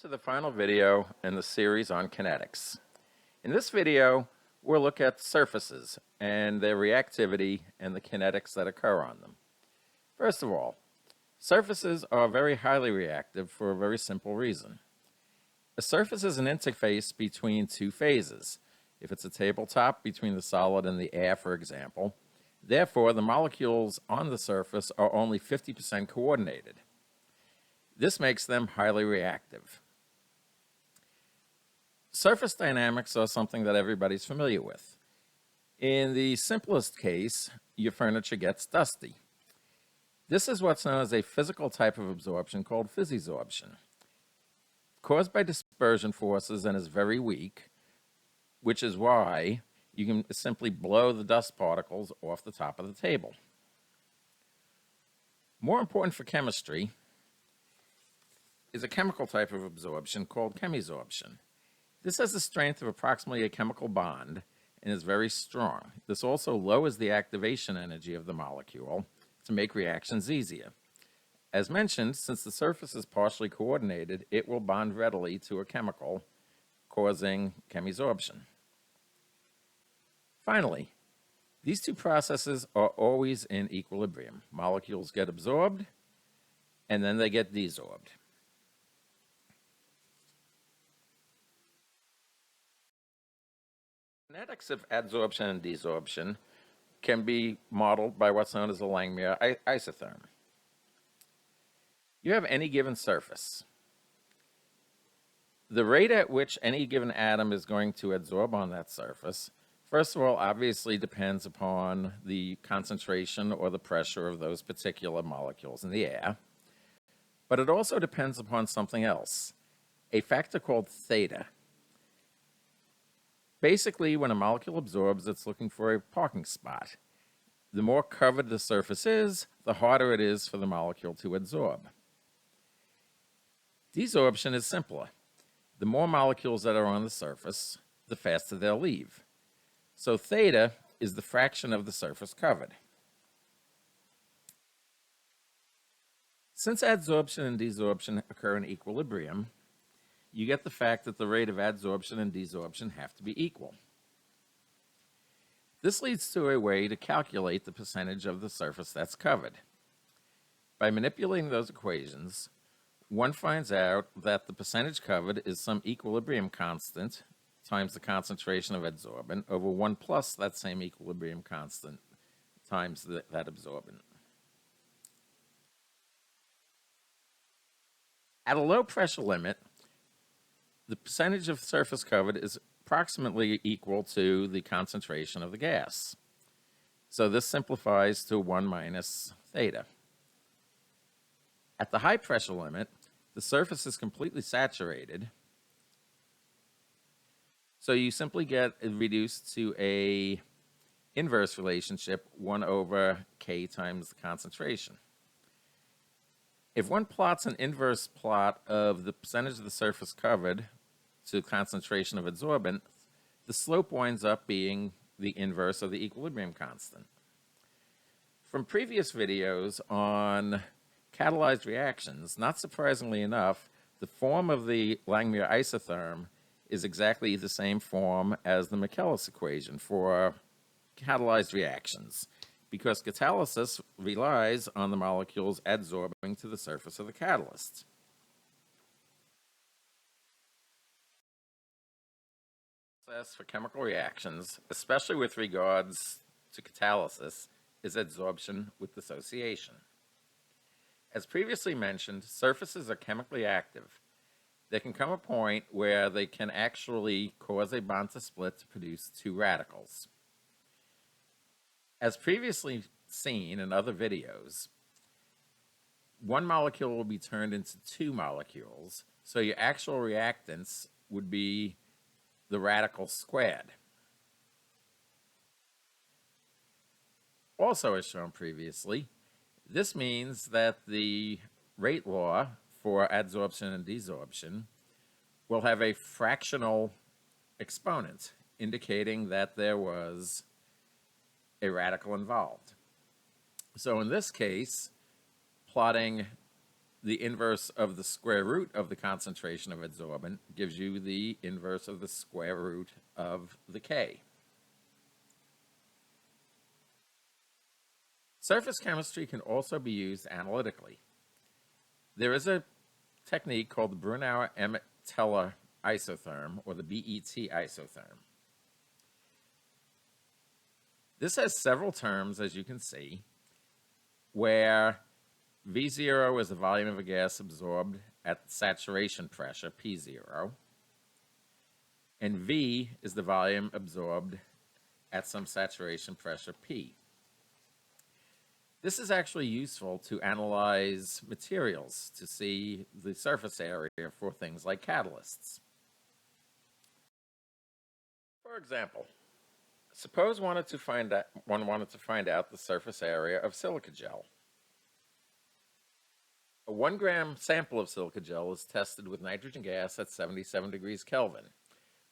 To the final video in the series on kinetics. In this video, we'll look at surfaces and their reactivity and the kinetics that occur on them. First of all, surfaces are very highly reactive for a very simple reason. A surface is an interface between two phases. If it's a tabletop, between the solid and the air, for example. Therefore, the molecules on the surface are only 50% coordinated. This makes them highly reactive. Surface dynamics are something that everybody's familiar with. In the simplest case, your furniture gets dusty. This is what's known as a physical type of absorption called Physisorption. Caused by dispersion forces and is very weak, which is why you can simply blow the dust particles off the top of the table. More important for chemistry is a chemical type of absorption called Chemisorption. This has the strength of approximately a chemical bond and is very strong. This also lowers the activation energy of the molecule to make reactions easier. As mentioned, since the surface is partially coordinated, it will bond readily to a chemical, causing chemisorption. Finally, these two processes are always in equilibrium. Molecules get absorbed, and then they get desorbed. Kinetics of adsorption and desorption can be modeled by what's known as a Langmuir isotherm. You have any given surface. The rate at which any given atom is going to adsorb on that surface, first of all, obviously depends upon the concentration or the pressure of those particular molecules in the air, but it also depends upon something else, a factor called theta. Basically, when a molecule absorbs, it's looking for a parking spot. The more covered the surface is, the harder it is for the molecule to adsorb. Desorption is simpler. The more molecules that are on the surface, the faster they'll leave. So theta is the fraction of the surface covered. Since adsorption and desorption occur in equilibrium, you get the fact that the rate of adsorption and desorption have to be equal. This leads to a way to calculate the percentage of the surface that's covered. By manipulating those equations, one finds out that the percentage covered is some equilibrium constant times the concentration of adsorbent over 1 plus that same equilibrium constant times that absorbent. At a low pressure limit, the percentage of surface covered is approximately equal to the concentration of the gas. So this simplifies to 1 minus theta. At the high pressure limit, the surface is completely saturated. So you simply get reduced to a inverse relationship, 1 over K times the concentration. If one plots an inverse plot of the percentage of the surface covered to concentration of adsorbent, the slope winds up being the inverse of the equilibrium constant. From previous videos on catalyzed reactions, not surprisingly enough, the form of the Langmuir isotherm is exactly the same form as the Michaelis equation for catalyzed reactions, because catalysis relies on the molecules adsorbing to the surface of the catalyst. For chemical reactions, especially with regards to catalysis, is adsorption with dissociation. As previously mentioned, surfaces are chemically active. There can come a point where they can actually cause a bond to split to produce two radicals. As previously seen in other videos, one molecule will be turned into two molecules, so your actual reactants would be the radical squared. Also, as shown previously, this means that the rate law for adsorption and desorption will have a fractional exponent, indicating that there was a radical involved. So in this case, plotting the inverse of the square root of the concentration of adsorbent gives you the inverse of the square root of the K. Surface chemistry can also be used analytically. There is a technique called the Brunauer-Emmett-Teller isotherm, or the BET isotherm. This has several terms, as you can see, where V0 is the volume of a gas absorbed at saturation pressure, P0, and V is the volume absorbed at some saturation pressure, P. This is actually useful to analyze materials to see the surface area for things like catalysts. For example, suppose one wanted to find out the surface area of silica gel. A 1 gram sample of silica gel is tested with nitrogen gas at 77 degrees Kelvin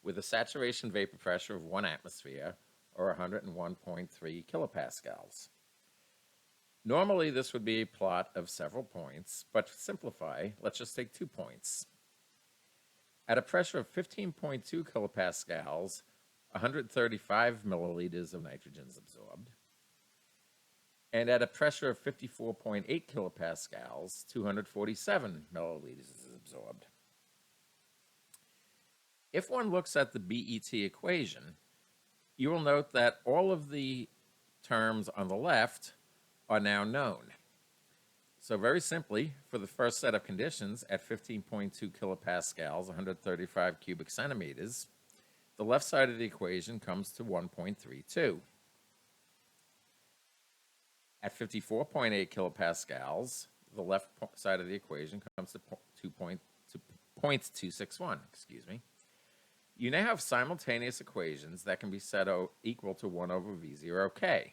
with a saturation vapor pressure of 1 atmosphere or 101.3 kilopascals. Normally, this would be a plot of several points, but to simplify, let's just take 2 points. At a pressure of 15.2 kilopascals, 135 milliliters of nitrogen is absorbed. And at a pressure of 54.8 kilopascals, 247 milliliters is absorbed. If one looks at the BET equation, you will note that all of the terms on the left are now known. So very simply, for the first set of conditions at 15.2 kilopascals, 135 cubic centimeters, the left side of the equation comes to 1.32. At 54.8 kilopascals, the left side of the equation comes to 0.261, You now have simultaneous equations that can be set equal to 1 over V0K.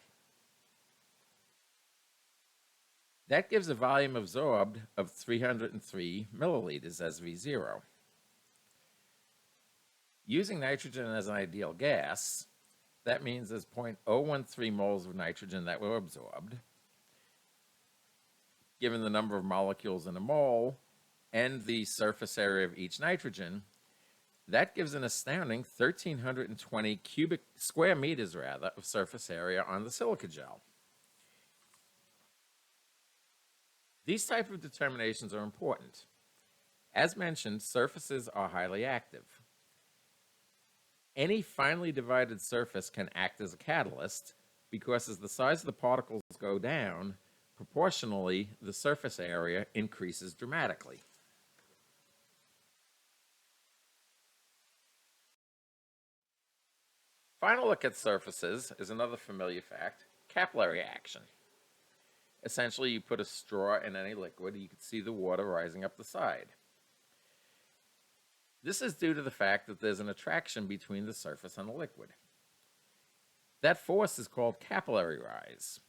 That gives a volume absorbed of 303 milliliters as V0. Using nitrogen as an ideal gas, that means there's 0.013 moles of nitrogen that were absorbed. Given the number of molecules in a mole and the surface area of each nitrogen, that gives an astounding 1,320 square meters of surface area on the silica gel. These type of determinations are important. As mentioned, surfaces are highly active. Any finely divided surface can act as a catalyst because as the size of the particles go down, proportionally, the surface area increases dramatically. Final look at surfaces is another familiar fact, capillary action. Essentially, you put a straw in any liquid, you can see the water rising up the side. This is due to the fact that there's an attraction between the surface and the liquid. That force is called capillary rise,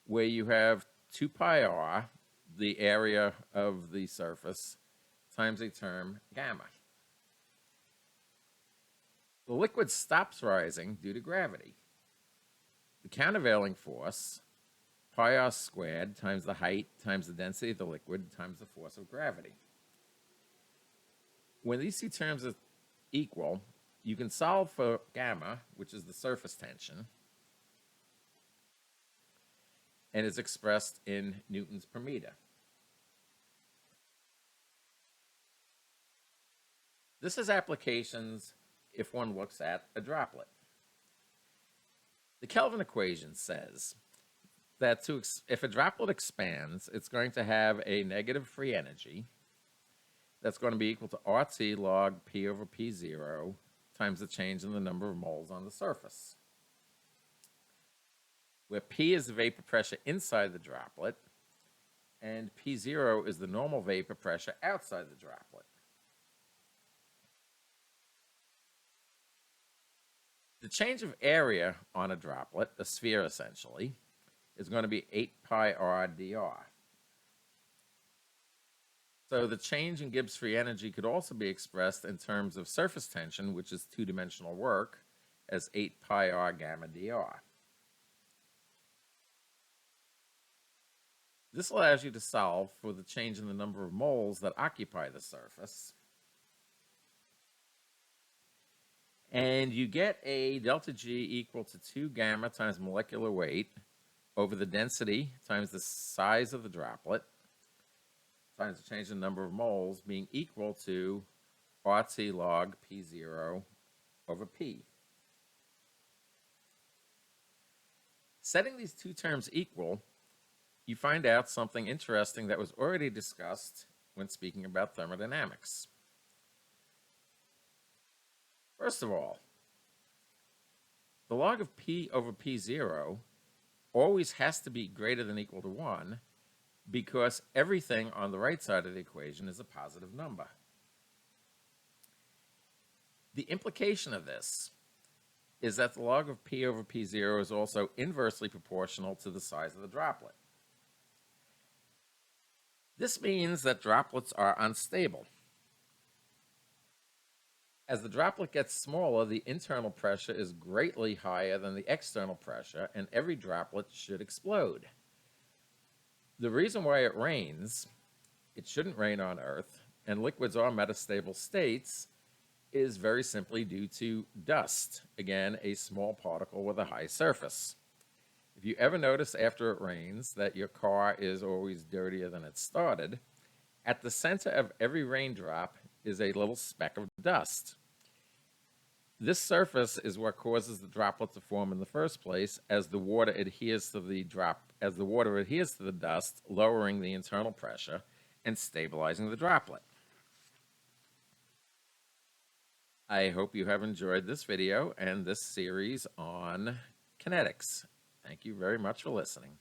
where you have 2 pi r, the area of the surface, times a term gamma. The liquid stops rising due to gravity. The countervailing force, pi r squared times the height times the density of the liquid times the force of gravity. When these two terms are equal, you can solve for gamma, which is the surface tension, and is expressed in newtons per meter. This has applications if one looks at a droplet. The Kelvin equation says that if a droplet expands, it's going to have a negative free energy that's going to be equal to RT log P over P0 times the change in the number of moles on the surface, where P is the vapor pressure inside the droplet and P0 is the normal vapor pressure outside the droplet. The change of area on a droplet, a sphere essentially, is going to be 8 pi r dr. So the change in Gibbs free energy could also be expressed in terms of surface tension, which is two-dimensional work, as 8 pi r gamma dr. This allows you to solve for the change in the number of moles that occupy the surface. And you get a delta G equal to 2 gamma times molecular weight over the density times the size of the droplet times the change in the number of moles being equal to RT log P0 over P. Setting these two terms equal, you find out something interesting that was already discussed when speaking about thermodynamics. First of all, the log of P over P0 always has to be greater than or equal to 1 because everything on the right side of the equation is a positive number. The implication of this is that the log of P over P0 is also inversely proportional to the size of the droplet. This means that droplets are unstable. As the droplet gets smaller, the internal pressure is greatly higher than the external pressure, and every droplet should explode. The reason why it rains, it shouldn't rain on Earth, and liquids are metastable states, is very simply due to dust, again, a small particle with a high surface. If you ever notice after it rains that your car is always dirtier than it started, at the center of every raindrop is a little speck of dust. This surface is what causes the droplet to form in the first place as the water adheres to the dust, lowering the internal pressure and stabilizing the droplet. I hope you have enjoyed this video and this series on kinetics. Thank you very much for listening.